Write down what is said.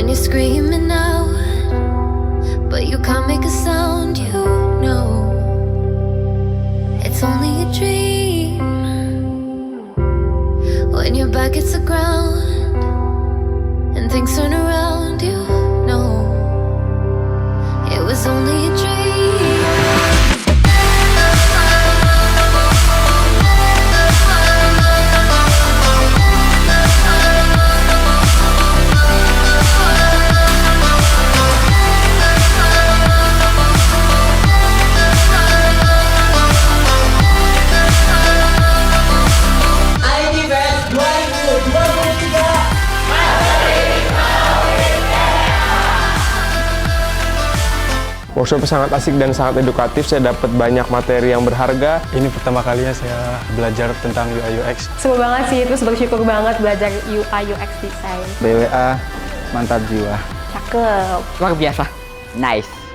when you're screaming out, but you can't make a sound, you know it's only a dream. When your back hits the ground and things turn around, you know it was only a dream. Workshop sangat asik dan sangat edukatif, saya dapat banyak materi yang berharga. Ini pertama kalinya saya belajar tentang UI UX. Seru banget sih, terus bersyukur banget belajar UI UX design. BWA, mantap jiwa. Cakep. Luar biasa. Nice.